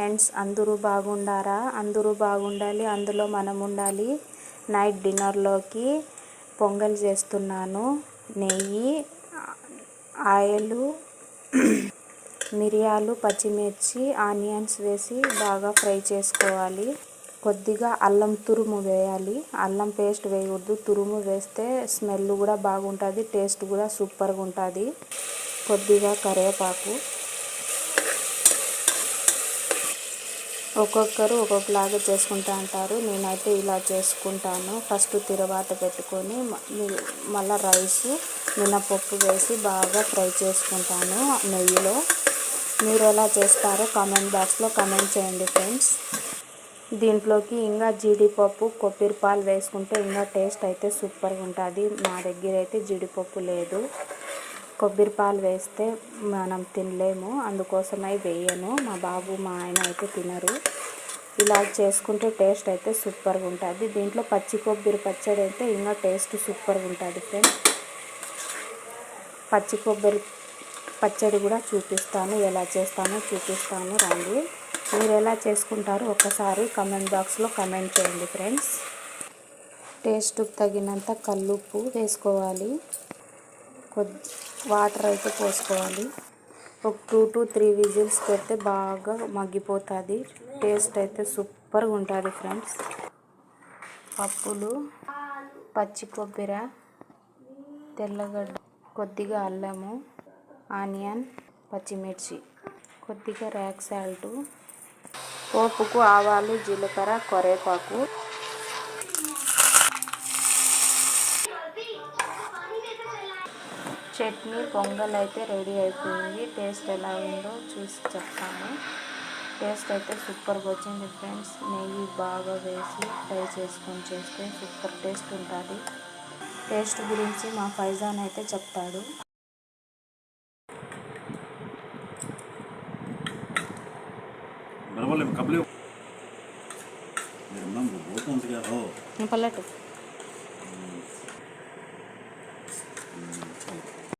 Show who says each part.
Speaker 1: Friends, అందరూ బాగుండారా? అందరూ బాగుండాలి, అందులో మనం ఉండాలి. నైట్ డిన్నర్లోకి పొంగల్ చేస్తున్నాను. నెయ్యి, ఆయిల్, మిరియాలు, పచ్చిమిర్చి, ఆనియన్స్ వేసి బాగా ఫ్రై చేసుకోవాలి. కొద్దిగా అల్లం తురుము వేయాలి. అల్లం పేస్ట్ వేయకూడదు, తురుము వేస్తే స్మెల్ కూడా బాగుంటుంది, టేస్ట్ కూడా సూపర్గా ఉంటుంది. కొద్దిగా కరివేపాకు. ఒక్కొక్కరు ఒక్కొక్కలాగా చేసుకుంటూ అంటారు, నేనైతే ఇలా చేసుకుంటాను. ఫస్ట్ తిరవాత పెట్టుకొని మళ్ళీ రైసు, మినపప్పు వేసి బాగా ఫ్రై చేసుకుంటాను నెయ్యిలో. మీరు ఎలా చేస్తారో కామెంట్ బాక్స్లో కామెంట్ చేయండి ఫ్రెండ్స్. దీంట్లోకి ఇంకా జీడిపప్పు, కొబ్బరి పాలు వేసుకుంటే ఇంకా టేస్ట్ అయితే సూపర్గా ఉంటుంది. నా దగ్గర అయితే జీడిపప్పు లేదు, కొబ్బరి పాలు వేస్తే మనం తినలేము, అందుకోసమై వేయను. మా బాబు, మా ఆయన అయితే తినరు. ఇలా చేసుకుంటే టేస్ట్ అయితే సూపర్గా ఉంటుంది. దీంట్లో పచ్చి కొబ్బరి పచ్చడి అయితే ఇంకా టేస్ట్ సూపర్గా ఉంటుంది ఫ్రెండ్స్. పచ్చి కొబ్బరి పచ్చడి కూడా చూపిస్తాను, ఎలా చేస్తానో చూపిస్తాను రండి. మీరు ఎలా చేసుకుంటారో ఒకసారి కామెంట్ బాక్స్లో కామెంట్ చేయండి ఫ్రెండ్స్. టేస్ట్కి తగినంత కల్లుప్పు వేసుకోవాలి, వాటర్ అయితే పోసుకోవాలి. ఒక 2 to 3 విజిల్స్ పెడితే బాగా మగ్గిపోతుంది, టేస్ట్ అయితే సూపర్గా ఉంటుంది ఫ్రెండ్స్. పప్పులు, పచ్చి కొబ్బరి, తెల్లగడ్డ, కొద్దిగా అల్లము, ఆనియన్, పచ్చిమిర్చి, కొద్దిగా రాక్ సాల్ట్, పోపుకు ఆవాలు, జీలకర్ర, కరివేపాకు. చట్నీ, పొంగల్ అయితే రెడీ అయిపోయింది. టేస్ట్ ఎలా ఉందో చూసి చెప్తాను. టేస్ట్ అయితే సూపర్గా వచ్చింది ఫ్రెండ్స్. నెయ్యి బాగా వేసి ఫ్రై చేసుకొని చేస్తే సూపర్ టేస్ట్ ఉంటుంది. టేస్ట్ గురించి మా ఫైజాన్ అయితే చెప్తాడు. పల్లెటు